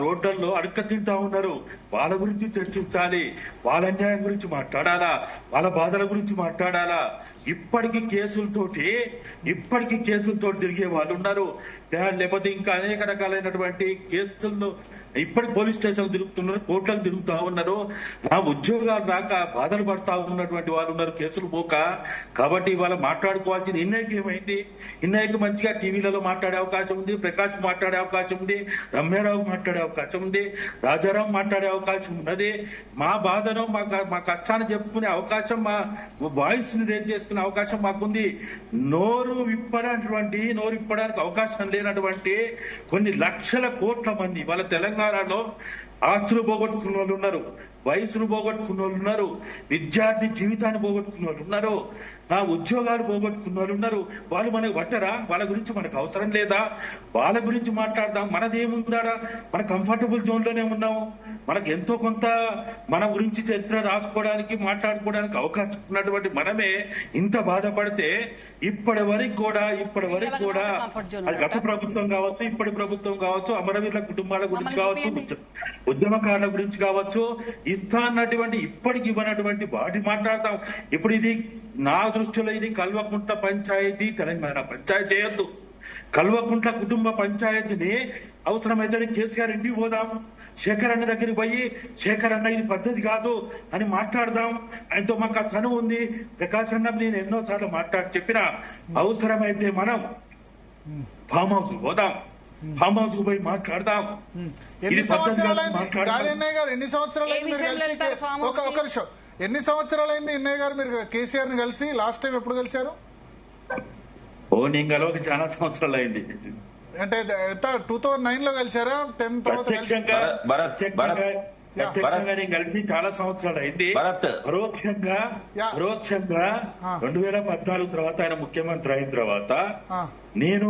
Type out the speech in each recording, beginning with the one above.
రోడ్లలో అడుక్క తింటా ఉన్నారు. వాళ్ళ గురించి చర్చించాలి, వాళ్ళ అన్యాయం గురించి మాట్లాడాలా, వాళ్ళ బాధల గురించి మాట్లాడాలా. ఇప్పటికీ కేసులతో తిరిగే వాళ్ళు ఉన్నారు. లేకపోతే ఇంకా అనేక రకాలైనటువంటి కేసుల్లో ఇప్పటికి పోలీస్ స్టేషన్ తిరుగుతున్నారు, కోర్టులకు తిరుగుతా ఉన్నారు. నా ఉద్యోగాలు రాక బాధలు పడతా ఉన్నటువంటి వాళ్ళు ఉన్నారు కేసులు పోక. కాబట్టి ఇవాళ మాట్లాడుకోవాల్సింది ఇన్నయ్యకి ఏమైంది? ఇన్నయ్యకి మంచిగా టీవీలలో మాట్లాడే అవకాశం ఉంది, ప్రకాష్ మాట్లాడే అవకాశం ఉంది, రమ్యారావు మాట్లాడే అవకాశం ఉంది, రాజారావు మాట్లాడే అవకాశం ఉన్నది. మా బాధను మా కష్టాన్ని చెప్పుకునే అవకాశం, మా వాయిస్ ని రేజ్ చేసుకునే అవకాశం మాకుంది. నోరు ఇప్పడానికి అవకాశం లేనటువంటి కొన్ని లక్షల కోట్ల మంది వాళ్ళ తెలంగాణలో ఆస్తులు పోగొట్టుకున్న వాళ్ళు ఉన్నారు, వయసును పోగొట్టుకున్న వాళ్ళు ఉన్నారు, విద్యార్థి జీవితాన్ని పోగొట్టుకున్న వాళ్ళు ఉన్నారు, నా ఉద్యోగాలు పోగొట్టుకున్న వాళ్ళు ఉన్నారు. వాళ్ళు మనకు పట్టరా? వాళ్ళ గురించి మనకు అవసరం లేదా? వాళ్ళ గురించి మాట్లాడదాం. మనదేముందాడా? మన కంఫర్టబుల్ జోన్ లోనే ఉన్నాము. మనకు ఎంతో కొంత మన గురించి చరిత్ర రాసుకోవడానికి, మాట్లాడుకోవడానికి అవకాశం ఉన్నటువంటి మనమే ఇంత బాధపడితే ఇప్పటి వరకు కూడా అది గత ప్రభుత్వం కావచ్చు, ఇప్పటి ప్రభుత్వం కావచ్చు, అమరవీరుల కుటుంబాల గురించి కావచ్చు, ఉద్యమకారుల గురించి కావచ్చు, ఇస్తా అన్నటువంటి ఇప్పటికి ఇవ్వనటువంటి వాటి మాట్లాడతాం. ఇప్పుడు ఇది నా దృష్టిలో ఇది కల్వకుంట్ల పంచాయతీ తెలంగాణ పంచాయతీ చేయొద్దు. కల్వకుంట్ల కుటుంబ పంచాయతీని అవసరమైతే కేసీఆర్ ఇంటికి పోదాం, శేఖర్ అన్న దగ్గరికి పోయి శేఖర్ అన్న ఇది పద్ధతి కాదు అని మాట్లాడదాం. ఆయనతో మాకు ఆ చనువు ఉంది. ప్రకాశ్ అన్న నేను ఎన్నోసార్లు చెప్పిన అవసరమైతే మనం ఫామ్ హౌస్ పోదాం, ఫామ్ హౌస్ పోయి మాట్లాడదాం. ఎన్ని సంవత్సరాలైంది ఇన్నయ్య గారు మీరు కేసీఆర్ ని కలిసి? లాస్ట్ టైం ఎప్పుడు కలిశారు? నేను కలవక చాలా సంవత్సరాలు అయింది. అంటే 2009 లో కలిసారా? 10 తర్వాత నేను కలిసి చాలా సంవత్సరాలు అయింది. పరోక్షంగా 2014 తర్వాత ఆయన ముఖ్యమంత్రి అయిన తర్వాత నేను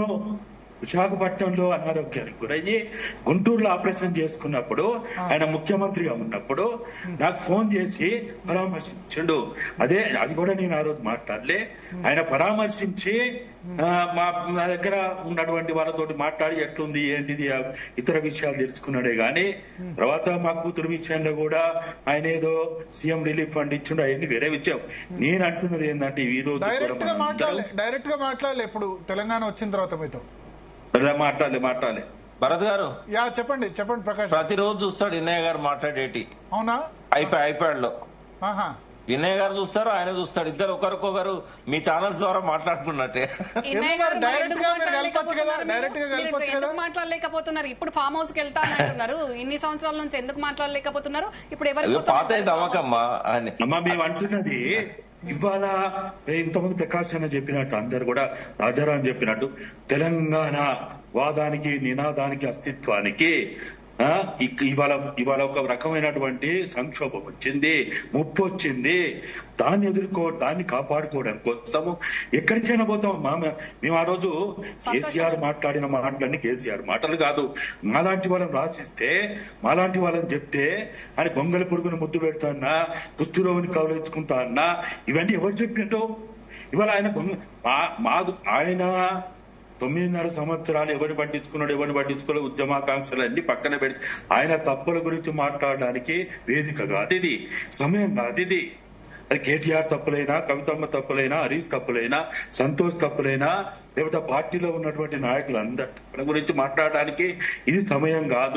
విశాఖపట్నంలో అనారోగ్యానికి గురయ్యి గుంటూరులో ఆపరేషన్ చేసుకున్నప్పుడు, ఆయన ముఖ్యమంత్రిగా ఉన్నప్పుడు నాకు ఫోన్ చేసి పరామర్శించండు. అది కూడా నేను ఆ రోజు మాట్లాడలే. ఆయన పరామర్శించి మా దగ్గర ఉన్నటువంటి వాళ్ళతోటి మాట్లాడి ఎట్లుంది ఏంటిది ఇతర విషయాలు తెలుసుకున్నాడే గాని, తర్వాత మా కూతురు విషయంలో కూడా ఆయన ఏదో సీఎం రిలీఫ్ ఫండ్ ఇచ్చిండు, అవన్నీ వేరే విషయం. నేను అంటున్నది ఏంటంటే ఈ రోజు డైరెక్ట్ గా మాట్లాడలే. ఇప్పుడు తెలంగాణ వచ్చిన తర్వాత మీతో మాట్లాడాలి. భరత్ గారు చెప్పండి ప్రకాష్. ప్రతిరోజు చూస్తాడు ఇన్నయ్య గారు మాట్లాడేటి. అవునా? ఐప్యాడ్ లో వినయ్ గారు చూస్తారు, ఆయన చూస్తాడు. ఇద్దరు ఒకరికొకరు మీ ఛానల్స్ ద్వారా మాట్లాడుకున్నట్టే. మాట్లాడలేకపోతున్నారు. ఇప్పుడు ఫామ్ హౌస్ కి వెళ్తానంటున్నారు. ఇన్ని సంవత్సరాల నుంచి ఎందుకు మాట్లాడలేకపోతున్నారు? ఇప్పుడు ఎవరు పాత నమ్మకమ్మా అని మేము అంటున్నది. ఇవాళ ఇంతమంది ప్రకాశ్ అన్న చెప్పినట్టు, అందరు కూడా రాజారాం చెప్పినట్టు, తెలంగాణ వాదానికి, నినాదానికి, అస్తిత్వానికి ఇవాళ ఒక రకమైనటువంటి సంక్షోభం వచ్చింది, ముప్పు వచ్చింది. దాన్ని కాపాడుకోవడం కోసము ఎక్కడికైనా పోతాం. మేము ఆ రోజు కేసీఆర్ మాట్లాడిన మాటలన్నీ కేసీఆర్ మాటలు కాదు, మాలాంటి వాళ్ళని రాసిస్తే, మాలాంటి వాళ్ళని చెప్తే ఆయన గొంగళి పురుగును ముద్దు పెడతా అన్నా, కుష్ఠరోగిని కవలించుకుంటా అన్నా, ఇవన్నీ ఎవరు చెప్పిండో? ఇవాళ ఆయన 9.5 సంవత్సరాలు ఎవరిని పట్టించుకోలేదు, ఉద్యమాకాంక్షలు అన్ని పక్కన పెట్టి ఆయన తప్పుల గురించి మాట్లాడడానికి వేదిక కాదు ఇది, సమయం కాదు ఇది. అది కేటీఆర్ తప్పులైనా, కవితమ్మ తప్పులైనా, హరీష్ తప్పులైనా, సంతోష్ తప్పులైనా, లేకపోతే పార్టీలో ఉన్నటువంటి నాయకులు అందరి తప్పుల గురించి మాట్లాడడానికి ఇది సమయం కాదు.